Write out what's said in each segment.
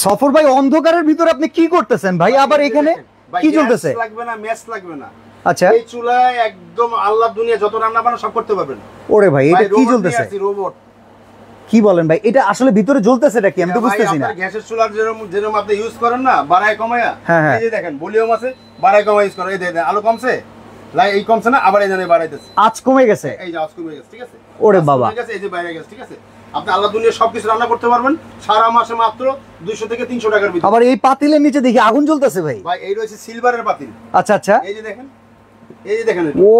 সফর ভাই অন্ধকারের ভিতরে আপনি কি করতেছেন ভাই? আবার এখানে কি চলতেছে? লাগবে না, ম্যাচ লাগবে না। আচ্ছা, এই চুলায় একদম আল্লাহ দুনিয়া যত রান্না বান্না সব করতে পারবেন। ওরে ভাই এটা কি চলতেছে? রোবট। কি বলেন ভাই? এটা আসলে ভিতরে জ্বলতেছেটা কি? আমি তো বুঝতেছি না। আপনার গ্যাসের চুলার যেরকম আপনি ইউজ করেন না, বাড়ায় কমায়া, হ্যাঁ, এই যে দেখেন ভলিউম আছে, বাড়ায় কমায় ইউজ করেন। এই দেখেন আলো কমছে, এই কমছে না, আবার এই জায়গায় বাড়াইতেছে। আঁচ কমে গেছে। এই যে আঁচ কমে গেছে, ঠিক আছে? ওরে বাবা, ঠিক আছে, এই যে বাইরে গেছে, ঠিক আছে? আপনি আল্লাহ দুনিয়া সবকিছু রান্না করতে পারবেন সারা মাসে মাত্র 200 থেকে 300 টাকার ভিতরে। আবার এই পাতিলের নিচে দেখি আগুন জ্বলতেছে ভাই। ভাই এই রয়েছে সিলভারের পাতিল। আচ্ছা আচ্ছা, এই যে দেখেন, এই যে দেখেন, ও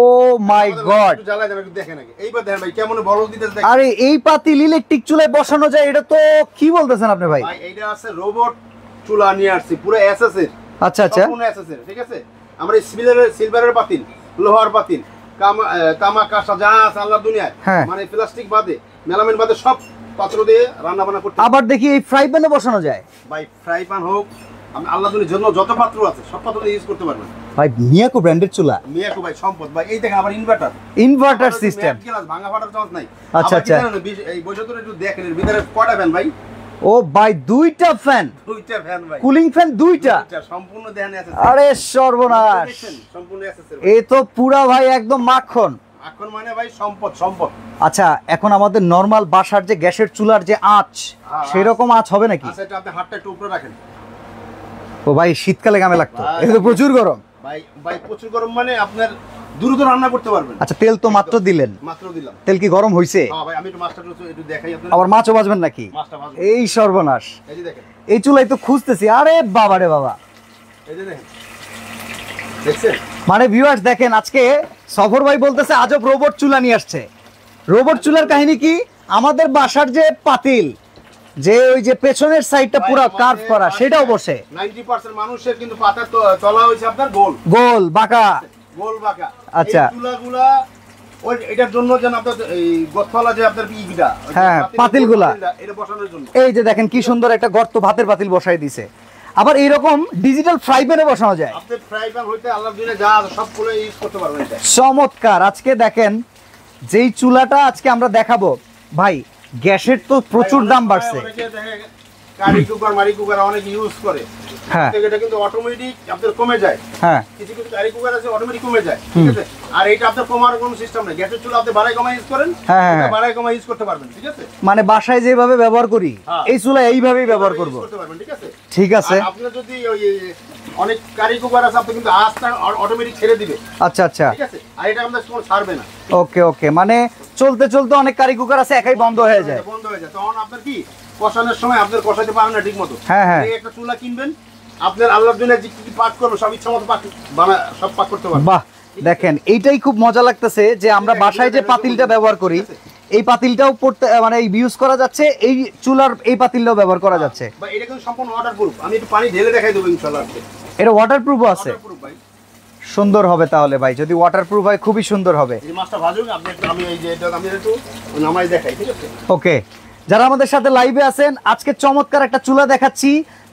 মাই গড, একটু জ্বালায় দেন, একটু দেখেন আগে। এইবার দেখেন ভাই কেমন বলদ দিতেছে দেখেন। আরে এই পাতিল ইলেকট্রিক চুলায় বসানো যায়? এটা তো কি বলতেছেন আপনি ভাই? ভাই এইটা আছে রোবট চুলা নিয়ে আসছি, পুরো এসএস এর। আচ্ছা আচ্ছা, সম্পূর্ণ এসএস এর, ঠিক আছে? আমরা এই সিলভারের পাতিল, লোহার পাতিল, তামা কাঁসা যা আছে আল্লাহ দুনিয়ায়, মানে প্লাস্টিক বাদে, মেলামিন বাদে সব পাত্র দিয়ে রান্না বান্না করতে। আবার দেখি এই ফ্রাই প্যানে বসানো যায়। ভাই ফ্রাই প্যান হোক, আমি আল্লাহ দুনিয়ার জন্য যত পাত্র আছে সব পাত্র দিয়ে ইউজ করতে পারবেন ভাই। মিয়াকো ব্র্যান্ডের চুলা, মিয়াকো ভাই সম্পদ ভাই। এই দেখেন আবার ইনভার্টার সিস্টেম। ভাঙা ফাটার চান্স নাই। আচ্ছা আচ্ছা, এই বৈশাখের একটু দেখেন এর ভিতরে কয়টা ফ্যান ভাই? ও ভাই দুইটা ফ্যান, দুইটা ফ্যান ভাই, কুলিং ফ্যান দুইটা, সম্পূর্ণ দেখেন আছে। আরে সর্বনাশ, সম্পূর্ণ আছে এই তো পুরা ভাই একদম মাখন। এখন মানে ভাই সম্পদ সম্পদ। আচ্ছা, এখন আমাদের নরমাল বাসার যে গ্যাসের চুলার যে আঁচ, সেই রকম আঁচ হবে নাকি? আচ্ছা, এটা আপনি হাতটা একটু উপরে রাখেন। ও ভাই শীতকালে গামে লাগতো, এটা তো প্রচুর গরম ভাই। ভাই প্রচুর গরম মানে আপনার দ্রুত রান্না করতে পারবেন। আচ্ছা, তেল তো মাত্র দিলেন, মাত্র দিলাম। তেল কি গরম হইছে? হ্যাঁ ভাই, আমি একটু মাছটা একটু দেখাই আপনাদের। আবার মাছও ভাজবেন নাকি? মাছটা ভাজবো। এই সর্বনাশ, এই যে দেখেন, এই চুলাই তো খুঁজতেছি। আরে বাবা রে বাবা, এই যে দেখেন, দেখছেন? মানে ভিউয়ার্স দেখেন, আজকে সফর ভাই বলতেছে আজব রোবট চুলা নিয়ে আসছে। রোবট চুলার কাহিনী কি? আমাদের বাসার যে পাতিল, যে ওই যে পেছনের সাইডটা পুরো কার্ভ করা, সেটাও বসে। 90% মানুষের কিন্তু পাতা তলা হইছে আপনার গোল গোল বাঁকা, গোল বাঁকা। আচ্ছা, এই চুলাগুলা ওই এটার জন্য যেন আপনার এই গতলা যে আপনার ইগিটা, হ্যাঁ পাতিলগুলা, এটা বসানোর জন্য। এই যে দেখেন কি সুন্দর একটা গর্ত ভাতের পাতিল বসাই দিছে। আবার এইরকম ডিজিটাল ফ্রাই প্যানে বসানো যায়। আপনি ফ্রাই প্যান হইতে আল্লাহর দিনে যা সব করে ইউজ করতে পারবেন এটা। চমৎকার। আজকে দেখেন যেই চুলাটা আজকে আমরা দেখাবো ভাই, গ্যাসের তো প্রচুর দাম বাড়ছে। কারি কুকার মারি কুকার অনেক ইউজ করে, হ্যাঁ এটা কিন্তু অটোমেটিক আপনাদের কমে যায়। হ্যাঁ, কিছু কিছু কারি কুকার আছে অটোমেটিক কমে যায়, ঠিক আছে? আর এটা আপনাদের কমার কোনো সিস্টেম নেই। গ্যাসের চুলা আপনি বাড়াই কমাই ইউজ করেন, হ্যাঁ বাড়াই কমাই ইউজ করতে পারবেন, ঠিক আছে? মানে বাসায় যেভাবে ব্যবহার করি এই চুলা এইভাবেই ব্যবহার করব, করতে পারবেন, ঠিক আছে? ঠিক আছে। আপনি যদি ওই অনেক কারি কুকার আছে, আপনি কিন্তু আঁচটা অটোমেটিক ছেড়ে দিবে। আচ্ছা আচ্ছা, ঠিক আছে? আর এটা আমাদের কোনো ছাড়বে না। ওকে ওকে, মানে চলতে চলতে অনেক কারি কুকার আছে একাই বন্ধ হয়ে যায়। বন্ধ হয়ে যায়, তখন আপনার কি কষানোর সময় আপনার কষাতে পারেন না ঠিক মতো। হ্যাঁ হ্যাঁ, একটা চুলা কিনবেন, আপনার আল্লাহর জন্য যে কি পাক করবে সব ইচ্ছা মতো পাক সব পাক করতে পারবেন। বাহ, দেখেন এইটাই খুব মজা লাগতেছে যে আমরা বাসায় যে পাতিলটা ব্যবহার করি, এই পাতিলটাও পড়তে মানে ইউজ করা যাচ্ছে, এই চুলার এই পাতিলটাও ব্যবহার করা যাচ্ছে। ভাই এটা কিন্তু সম্পূর্ণ ওয়াটারপ্রুফ। আমি একটু পানি ঢেলে দেখাই দেব ইনশাআল্লাহ। এটা ওয়াটারপ্রুফও আছে? ওয়াটারপ্রুফ ভাই, সুন্দর হবে তাহলে ভাই, যদি ওয়াটারপ্রুফ হয় খুবই সুন্দর হবে। এই মাছটা ভাজুন আপনি একটু, আমি এই যে এটা আমি একটু নামাই দেখাই, ঠিক আছে? ওকে, যারা আমাদের সাথে লাইভে আছেন, আজকে চমৎকার একটা চুলা দেখাচ্ছি।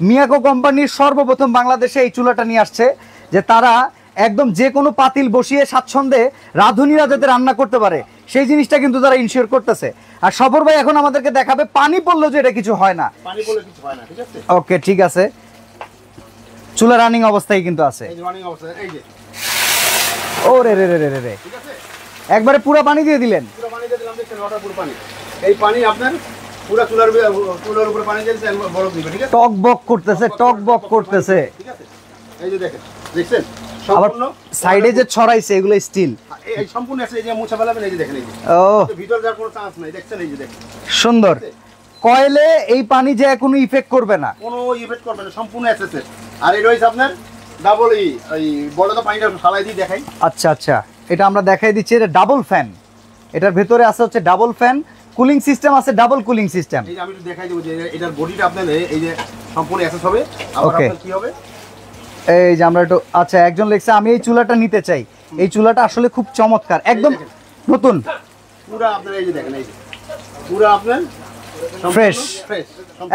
মিয়াকো কোম্পানির সর্বপ্রথম বাংলাদেশে এই চুলাটা নিয়ে আসছে, যে তারা একদম যে কোনো পাতিল বসিয়ে স্বাচ্ছন্দ্যে রাঁধুনিরা যাতে রান্না করতে পারে সেই জিনিসটা কিন্তু তারা ইনশিওর করতেছে। আর সফর ভাই এখন আমাদেরকে দেখাবে পানি পড়লো যে এটা কিছু হয় না, পানি পড়লে কিছু হয় না, ঠিক আছে? ওকে ঠিক আছে। চুলা রানিং অবস্থায় কিন্তু আছে, এই যে রানিং অবস্থা, এই যে ও রে রে রে রে রে, ঠিক আছে? একবারে পুরো পানি দিয়ে দিলেন? পুরো পানি দিয়ে দিলাম, দেখছেন? ওয়াটারপ্রুফ পানি। এই পানি আপনার পুরো চুলার উপরে পানি দিয়েছে, বরফ দিবে, ঠিক আছে? টক বক করতেছে, টক বক করতেছে, ঠিক আছে? এই যে দেখেন, দেখছেন? আবার সম্পূর্ণ সাইডে যে ছড়াইছে এগুলো স্টিল, এই সম্পূর্ণ আছে। এই যে মুছা ফেলাবেন, এই যে দেখেন, এই যে ও ভিতর যাওয়ার কোনো চান্স নাই, দেখছেন? এই যে দেখেন সুন্দর। কয়েলে এই পানি যে কোনো ইফেক্ট করবে না, কোনো ইফেক্ট করবে না, সম্পূর্ণ এসএসএস। আর এই রয়েছে আপনার ডাবল এই বড় তো পানিটা ফালাই দিয়ে দেখাই। আচ্ছা আচ্ছা, এটা আমরা দেখাই দিচ্ছি। এটা ডাবল ফ্যান, এটার ভেতরে আছে হচ্ছে ডাবল ফ্যান, কুলিং সিস্টেম আছে, ডাবল কুলিং সিস্টেম। এই যে আমি একটু দেখাই দেবো যে এটার বডিটা আপনার এই যে সম্পূর্ণ এসএস হবে। আবার আপনার কি হবে, এই যে আমরা একটু, আচ্ছা একজন লিখছে আমি এই চুলাটা নিতে চাই। এই চুলাটা আসলে খুব চমৎকার, একদম নতুন পুরো আপনার। এই যে দেখেন, এই যে পুরো আপনার ফ্রেশ। ফ্রেশ।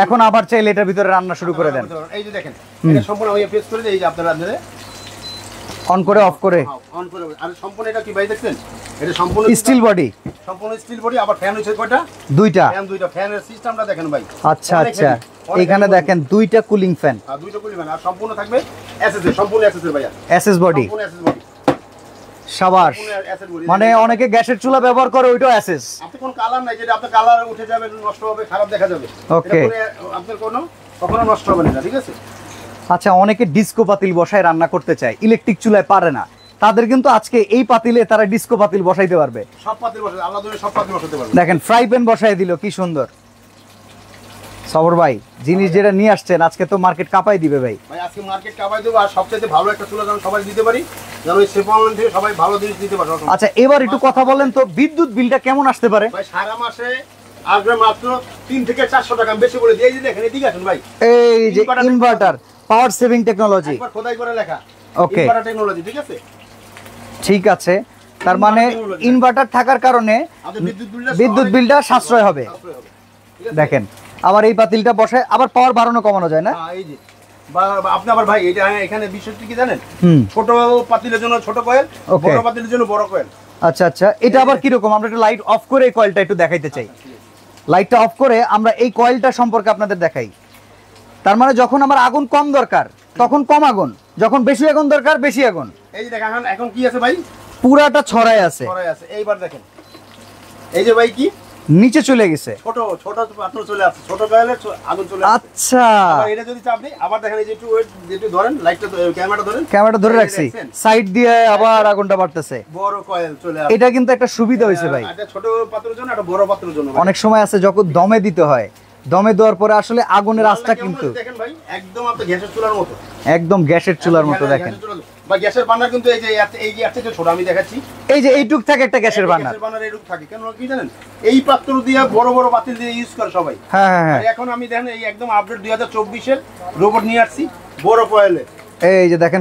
এখন আবার চাইলে এটার ভিতরে রান্না শুরু করে দেন। এই যে দেখেন, এটা সম্পূর্ণ আমি প্রেস করে দিই। এই যে আপনারা অন করে অফ করে অন করে। আর সম্পূর্ণ এটা কি ভাই দেখছেন? এটা সম্পূর্ণ স্টিল বডি, সম্পূর্ণ স্টিল বডি। আবার ফ্যান হইছে কয়টা? দুইটা। ফ্যান দুইটা। ফ্যানের সিস্টেমটা দেখেন ভাই। আচ্ছা আচ্ছা, এখানে দেখেন দুইটা কুলিং ফ্যান, দুইটা কুলিং ফ্যান, আর সম্পূর্ণ থাকবে এসএস এর, সম্পূর্ণ এসএস এর ভাইয়া, এসএস বডি, সম্পূর্ণ এসএস বডি। সাবাস, মানে অনেকে গ্যাসের চুলা ব্যবহার করে, ওইটাও এসএস। আপনি কোন কালার নাই যেটা আপনার কালার উঠে যাবে, নষ্ট হবে, খারাপ দেখা যাবে, ওকে, আপনার কখনো নষ্ট হবে না, ঠিক আছে। আচ্ছা, অনেকে ডিস্কো পাতিল বসায় রান্না করতে চায়, ইলেকট্রিক চুলায় পারে না, তাদের কিন্তু আজকে এই পাতিলে তারা ডিস্কো পাতিল বসাইতে পারবে। সব পাতিল বসাতে, আল্লাহ দূরে সব পাতিল বসাতে পারবে। দেখেন ফ্রাই প্যান বসায় দিল, কি সুন্দর। সবর ভাই, জিনিস যেটা নিয়ে আসছেন আজকে তো মার্কেট কাঁপাই দিবে ভাই। ভাই আজকে মার্কেট কাঁপাই দেবো, আর সবচেয়ে ভালো একটা চুলা যেন সবাই দিতে পারি, যেন এই সেফ অনলাইন থেকে সবাই ভালো জিনিস দিতে পারে। আচ্ছা, এবার একটু কথা বলেন তো, বিদ্যুৎ বিলটা কেমন আসতে পারে? ভাই সারা মাসে আসবে মাত্র 3 থেকে 400 টাকা, আমি বেশি বলে দিই। এই যে দেখেন, এদিকে আসুন ভাই, এই যে ইনভার্টার, পাওয়ার সেভিং টেকনোলজি, একবার খোদাই করে লেখা, ওকে, ইনভার্টার টেকনোলজি, ঠিক আছে। ঠিক আছে, তার মানে ইনভার্টার থাকার কারণে বিদ্যুৎ বিলটা সাশ্রয় হবে। দেখেন, আবার এই পাতিলটা বসায় আবার পাওয়ার বাড়ানো কমানো যায় না? এই যে আপনি আবার ভাই, এটা এখানে বিষয়টি কি জানেন, ছোট পাতিলের জন্য ছোট কয়েল, বড় পাতিলের জন্য বড় কয়েল। আচ্ছা আচ্ছা, এটা আবার কি রকম? আমরা একটু লাইট অফ করে এই কয়েলটা একটু দেখাইতে চাই। লাইটটা অফ করে আমরা এই কয়েলটা সম্পর্কে আপনাদের দেখাই। তার মানে যখন আমার আগুন কম দরকার তখন কম আগুন, যখন বেশি আগুন দরকার বেশি আগুন। এই যে দেখেন এখন কি আছে ভাই, পুরাটা ছড়ায় আছে। এইবার দেখেন, এই যে ভাই কি নিচে চলে গেছে, ছোট ছোট পাত্র চলে আসছে, ছোট কয়েলে আগুন চলে আসছে। আচ্ছা, আবার এটা যদি চাপনি, আবার দেখেন এই যে একটু ওয়েট, যেটু ধরেন লাইটটা, ক্যামেরাটা ধরে রাখছি, সাইড দিয়ে আবার আগুনটা বাড়তেছে। বড় কয়েল চলে আসছে, এটা কিন্তু একটা সুবিধা হয়েছে ভাই। এটা ছোট পাত্রের জন্য, এটা বড় পাত্রের জন্য। অনেক সময় আছে যখন দমে দিতে হয়, দমে দেওয়ার পরে আসলে আগুনের আঁচটা কিন্তু দেখেন ভাই একদম আপনার গ্যাসের চুলার মতো, একদম গ্যাসের চুলার মতো। দেখেন বা গ্যাসের বার্নার কিন্তু এই যে এর থেকে ছোট, আমি দেখাচ্ছি, এই যে এইটুক থাকে একটা গ্যাসের বার্নার, এইটুক থাকে। কেন কি জানেন, এই পাত্র দিয়ে বড় বড় পাতিল দিয়ে ইউজ করে সবাই। হ্যাঁ হ্যাঁ, এখন আমি দেখেন এই একদম আপডেট 2024 এর রোবট নিয়ে আসছি, বড় কয়েলে। এই যে দেখেন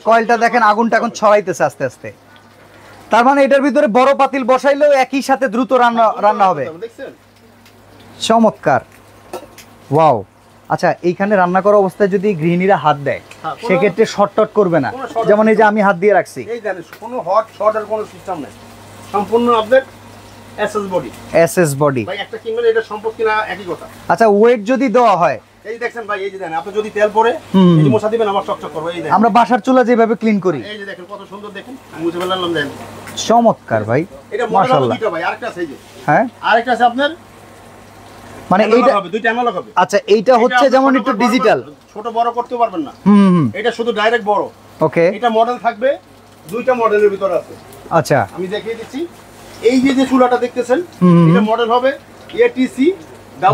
কয়েলটা দেখেন, আগুনটা এখন ছড়াইতেছে আস্তে আস্তে। তার মানে এটার ভিতরে বড় পাতিল বসাইলেও একই সাথে দ্রুত রান্না হবে। চমৎকার, ওয়াও। আচ্ছা, এইখানে রান্না করা অবস্থায় যদি গৃহিণীরা হাত দেয় সেক্ষেত্রে শর্টট করবে না, যেমন এই যে আমি হাত দিয়ে রাখছি, এই জানেন কোনো হট শর্ট এর কোনো সিস্টেম নাই, সম্পূর্ণ আপডেট এসএস বডি। ভাই একটা কিনবেন, এটা সম্পদ কিনা একই কথা। আচ্ছা, ওয়েট যদি দেওয়া হয়, এই দেখেন ভাই, এই যে দেখেন আপনি যদি তেল পরে এই যে মোছা দিবেন, আমার চকচক করবে। এই দেখেন আমরা বাসার চুলা যেভাবে ক্লিন করি, এই যে দেখেন কত সুন্দর, দেখেন মুছে ফেললাম, দেখেন চমৎকার ভাই, এটা মাশাআল্লাহ। দুটো ভাই, আরেকটা আছে, এই যে হ্যাঁ আরেকটা আছে আপনার, মানে এইটা হবে দুইটা অ্যানালগ হবে। আচ্ছা, এইটা হচ্ছে যেমন একটু ডিজিটাল, ছোট বড় করতে পারবেন না। এটা শুধু ডাইরেক্ট বড়। ওকে, এটা মডেল থাকবে, দুইটা মডেলের ভিতর আছে। আচ্ছা, আমি দেখিয়ে দিচ্ছি। এই যে চুলাটা দেখতেছেন, এটা মডেল হবে এটিসি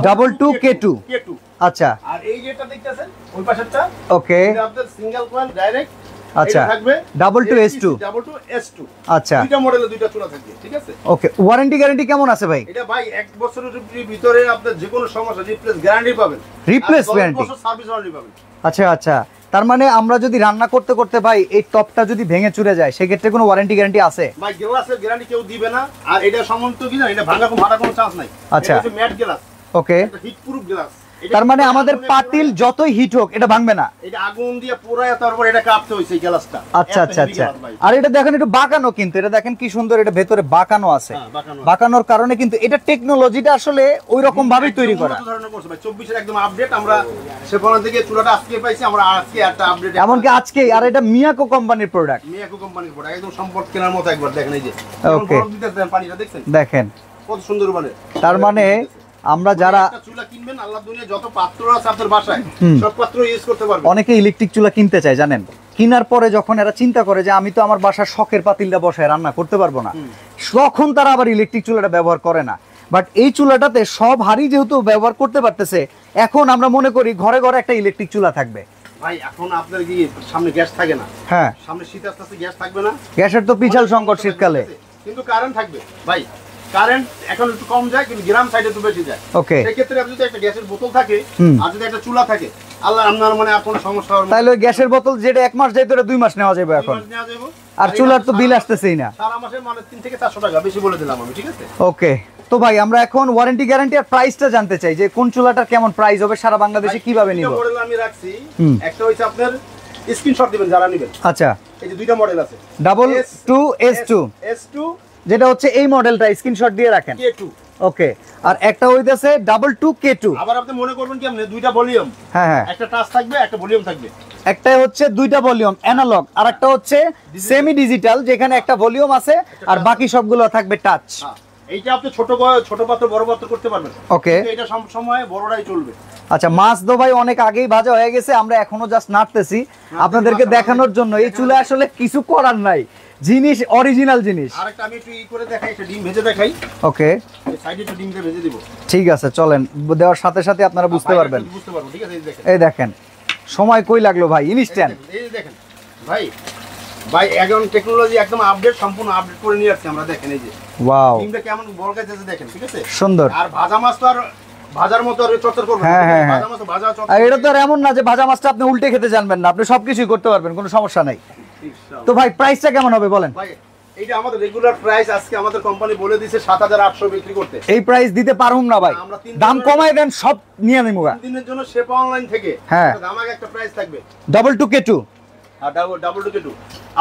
22K2। আচ্ছা, আর এই যেটা দেখতেছেন ওই পাশেরটা, ওকে, এটা আপনাদের সিঙ্গেল কয়েল ডাইরেক্ট। আচ্ছা, থাকবে 22S2। আচ্ছা, দুইটা মডেলে দুইটা চুলা থাকবে, ঠিক আছে। ওকে, ওয়ারেন্টি গ্যারান্টি কেমন আছে ভাই? এটা ভাই 1 বছরের ভিতরে আপনার যে কোনো সমস্যা রিপ্লেস গ্যারান্টি পাবেন, রিপ্লেস গ্যারান্টি, সার্ভিস ওয়ারেন্টি পাবেন। আচ্ছা আচ্ছা, তার মানে আমরা যদি রান্না করতে করতে ভাই এই টপটা যদি ভেঙে চুরে যায় সেক্ষেত্রে কোনো ওয়ারেন্টি গ্যারান্টি আছে? ভাই গ্লাসের গ্যারান্টি কেউ দিবে না, আর এটা সম্বন্ধে কি না, এটা ভাঙা কোনো চান্স নাই। আচ্ছা, এটা ম্যাট গ্লাস, ওকে, এটা হিট প্রুফ গ্লাস। তার মানে আমাদের পাতিল যতই হিট হোক এটা ভাঙবে না। এটা আগুন দিয়ে পোড়ায় তারপর এটা কাঁপতে হইছে এই গ্লাসটা। আচ্ছা আচ্ছা আচ্ছা, আর এটা দেখেন একটু বাঁকানো, কিন্তু এটা দেখেন কি সুন্দর, এটা ভেতরে বাঁকানো আছে। বাঁকানোর কারণে কিন্তু এটা টেকনোলজিটা আসলে ওই রকম ভাবেই তৈরি করা। 24 এর একদম আপডেট, আমরা সেখান থেকে চুলাটা আজকে পাইছি, আমরা আজকে একটা আপডেট, এমনকি আজকে। আর এটা মিয়াকো কোম্পানির প্রোডাক্ট, মিয়াকো কোম্পানির প্রোডাক্ট, একদম সম্পদ কেনার মতো। একবার দেখেন এই যে ওকে, পানিটা দেখছেন, দেখেন কত সুন্দর মানে। তার মানে আমরা যারা চুলা কিনবেন, আল্লাহ দুনিয়া যত পাত্র আছে আপনার বাসায় সব পাত্র ইউজ করতে পারবেন। অনেকে ইলেকট্রিক চুলা কিনতে চায় জানেন, কেনার পরে যখন এরা চিন্তা করে যে আমি তো আমার বাসার শখের পাতিলটা বসায় রান্না করতে পারবো না, তখন তারা আবার ইলেকট্রিক চুলাটা ব্যবহার করে না। বাট এই চুলাটাতে সব হাড়ি যেহেতু ব্যবহার করতে পারতেছে, এখন আমরা মনে করি ঘরে ঘরে একটা ইলেকট্রিক চুলা থাকবে। ভাই এখন আপনার কি সামনে গ্যাস থাকে না? হ্যাঁ, সামনে শীত আসতে আসতে গ্যাস থাকবে না, গ্যাসের তো বিশাল সংকট শীতকালে, কিন্তু কারেন্ট থাকবে। ভাই কারেন্ট এখন একটু কম যায়, কিন্তু গ্রাম সাইডে একটু বেশি যায়। ওকে, সেই ক্ষেত্রে আপনি যদি একটা গ্যাসের বোতল থাকে আর যদি একটা চুলা থাকে, আল্লাহ আপনার মানে আর কোনো সমস্যা হবে না। তাহলে ওই গ্যাসের বোতল যেটা 1 মাস যাইতো 2 মাস নেওয়া যাবে এখন, আর চুলার তো বিল আসতেছেই না। সারা মাসে মানে 3 থেকে 400 টাকা বেশি বলে দিলাম আমি, ঠিক আছে। ওকে, তো ভাই আমরা এখন ওয়ারেন্টি গ্যারান্টি আর প্রাইসটা জানতে চাই, যে কোন চুলাটার কেমন প্রাইস হবে, সারা বাংলাদেশে কিভাবে নিব? মডেল আমি রাখছি, একটা হইছে আপনার স্ক্রিনশট দিবেন যারা নেবেন। আচ্ছা, এই যে দুইটা মডেল আছে, 22S2, S2 যেটা হচ্ছে এই মডেলটা, স্ক্রিনশট দিয়ে রাখেন। ওকে, আর একটা হইতাছে ডাবল 2K2। আবার আপনি মনে করবেন কি আপনি দুইটা ভলিউম, হ্যাঁ হ্যাঁ, একটা টাচ থাকবে একটা ভলিউম থাকবে। একটাই হচ্ছে দুইটা ভলিউম অ্যানালগ, আর একটা হচ্ছে সেমি ডিজিটাল যেখানে একটা ভলিউম আছে আর বাকি সবগুলো থাকবে টাচ। এইটা আপনি ছোট পাত্র বড় পাত্র করতে পারবেন। ওকে, এটা সব সময় বড়রাই চলবে। আচ্ছা, মাছ তো ভাই অনেক আগেই ভাজা হয়ে গেছে, আমরা এখনো জাস্ট নাড়তেছি আপনাদেরকে দেখানোর জন্য। এই চুলা আসলে কিছু করার নাই, জিনিস অরিজিনাল জিনিস। আরেকটা আমি একটু করে দেখাই, একটা ডিম ভেজে দেখাই। ওকে, এই সাইডে একটু ডিমটা ভেজে দিব। ঠিক আছে, চলেন, দেওয়ার সাথে সাথে আপনারা বুঝতে পারবেন। বুঝতে পারবো, ঠিক আছে। এই দেখেন, এই দেখেন, সময় কই লাগলো ভাই, ইনস্ট্যান্ট। এই দেখেন ভাই এখন টেকনোলজি একদম আপডেট, সম্পূর্ণ আপডেট করে নিয়ে আসছে আমরা। দেখেন এই যে ওয়াও, ডিমটা কেমন বলকাইতেছে দেখেন, ঠিক আছে, সুন্দর। আর ভাজা মাছ তো আর ভাজার মতো আর চচ্চর করবে না। হ্যাঁ, হ্যাঁ, হ্যাঁ। ভাজা মাছ ভাজা চচ্চর। আর এটা তো আর এমন না যে ভাজা মাছটা আপনি উল্টে খেতে জানবেন না, আপনি সবকিছুই করতে পারবেন, কোনো সমস্যা নাই। তো ভাই প্রাইসটা কেমন হবে বলেন? ভাই এইটা আমাদের রেগুলার প্রাইস, আজকে আমাদের কোম্পানি বলে দিয়েছে 7800 বিক্রি করতে। এই প্রাইস দিতে পারুম না ভাই, দাম কমায় দেন, সব নিয়ে নেবো। 3 দিনের জন্য শেপা অনলাইন থেকে হ্যাঁ, আমাকে একটা প্রাইস থাকবে ডাবল 2K2। আর ডাবল 2K2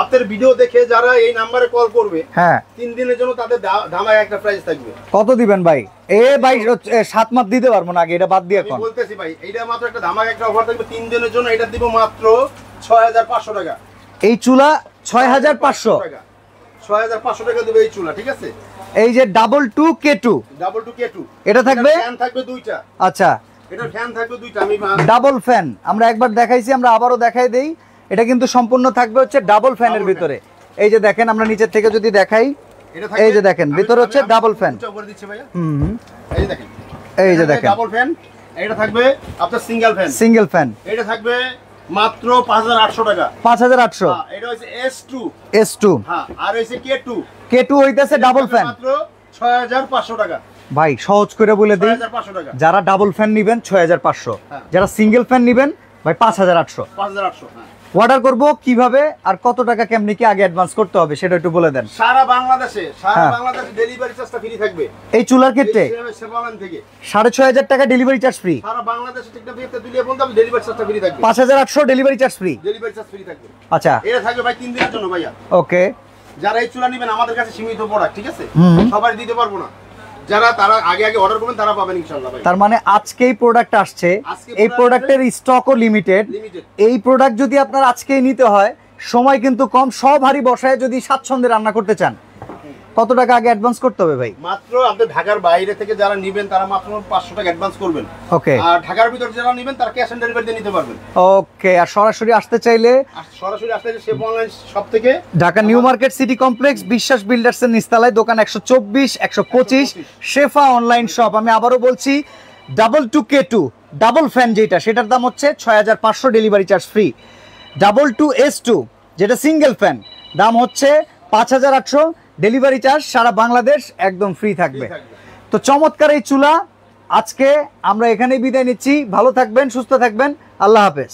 আপনার ভিডিও দেখে যারা এই নাম্বারে কল করবে, হ্যাঁ, 3 দিনের জন্য তাদের ধামাকা একটা প্রাইস থাকবে। কত দিবেন ভাই? ভাই 7 মাস দিতে পারবো না, আগে এটা বাদ দিয়ে আমি এখন বলতেছি ভাই, এইটা মাত্র একটা ধামাকা একটা অফার থাকবে 3 দিনের জন্য। এটা দিব মাত্র 6500 টাকা। এই চুলা 6500 টাকা, 6500 টাকা দেবে এই চুলা, ঠিক আছে। এই যে ডাবল 2K2, ডাবল 2K2 এটা থাকবে, ফ্যান থাকবে দুইটা। আচ্ছা, এটা ফ্যান থাকবে দুইটা। আমি ডাবল ফ্যান আমরা একবার দেখাইছি, আমরা আবারও দেখাই দেই। এটা কিন্তু সম্পূর্ণ থাকবে হচ্ছে ডাবল ফ্যানের ভিতরে। এই যে দেখেন, আমরা নিচের থেকে যদি দেখাই, এটা থাকবে, এই যে দেখেন ভিতরে হচ্ছে ডাবল ফ্যান। উঁচা করে দিচ্ছি ভাইয়া। হুম, এই যে দেখেন, এই যে দেখেন ডাবল ফ্যান। এটা থাকবে আপনার সিঙ্গেল ফ্যান। সিঙ্গেল ফ্যান, এটা থাকবে মাত্র 5800 টাকা। 5800। হ্যাঁ, এটা হচ্ছে S2। S2, হ্যাঁ, আর হচ্ছে K2। K2 হইতাছে ডাবল ফ্যান, মাত্র 6500 টাকা। ভাই সহজ করে বলে দিই, 6500 টাকা। যারা ডাবল ফ্যান নিবেন 6500, হ্যাঁ। যারা সিঙ্গেল ফ্যান নিবেন ভাই 5800। 5800। হ্যাঁ। অর্ডার করব কিভাবে আর কত টাকা কেমনি কি আগে অ্যাডভান্স করতে হবে সেটা একটু বলে দেন। সারা বাংলাদেশে হ্যাঁ। ডেলিভারি চার্জটা ফ্রি থাকবে এই চুলার ক্ষেত্রে সেবালান থেকে 6500 টাকা ডেলিভারি চার্জ ফ্রি। সারা বাংলাদেশে ঠিকঠাক দিতে দিলে বলতে হবে ডেলিভারি চার্জটা ফ্রি থাকবে। 5800 delivery charge free. Delivery charge free থাকবে। আচ্ছা, এটা থাকবে ভাই 3 দিনের জন্য ভাইয়া। ওকে, যারা এই চুলা নেবেন আমাদের কাছে সীমিত প্রোডাক্ট, ঠিক আছে, হুম। সবাই দিতে পারবো না। তারা আগে অর্ডার করবেন তারা পাবেন ইনশাআল্লাহ ভাই। তার মানে আজকেই প্রোডাক্ট আসছে, আজকে এই প্রোডাক্টের স্টকও লিমিটেড। এই প্রোডাক্ট যদি আপনার আজকেই নিতে হয়, সময় কিন্তু কম, সব হাড়ি বসায় যদি স্বাচ্ছন্দ্যে রান্না করতে চান, কত টাকা আগে অ্যাডভান্স করতে হবে ভাই? মাত্র আপনি ঢাকার বাইরে থেকে যারা নেবেন তারা মাত্র 500 টাকা অ্যাডভান্স করবেন। ওকে, আর ঢাকার ভিতরে যারা নেবেন তারা ক্যাশ অন ডেলিভারি দিয়ে নিতে পারবেন। ওকে, আর সরাসরি আসতে চাইলে আর সরাসরি আসলে শেপ অনলাইন শপ থেকে Dhaka new market city complex বিশ্বাস বিল্ডার্স এর নিচতলায়, দোকান 124 125, শেফা অনলাইন শপ। আমি আবারও বলছি, ডাবল 2K2 ডাবল ফ্যান যেটা, সেটার দাম হচ্ছে 6500, delivery charge free. Double 2S2 যেটা সিঙ্গেল ফ্যান, দাম হচ্ছে 5800, ডেলিভারি চার্জ সারা বাংলাদেশ একদম ফ্রি থাকবে। তো চমৎকার এই চুলা, আজকে আমরা এখানেই বিদায় নিচ্ছি। ভালো থাকবেন, সুস্থ থাকবেন, আল্লাহ হাফেজ।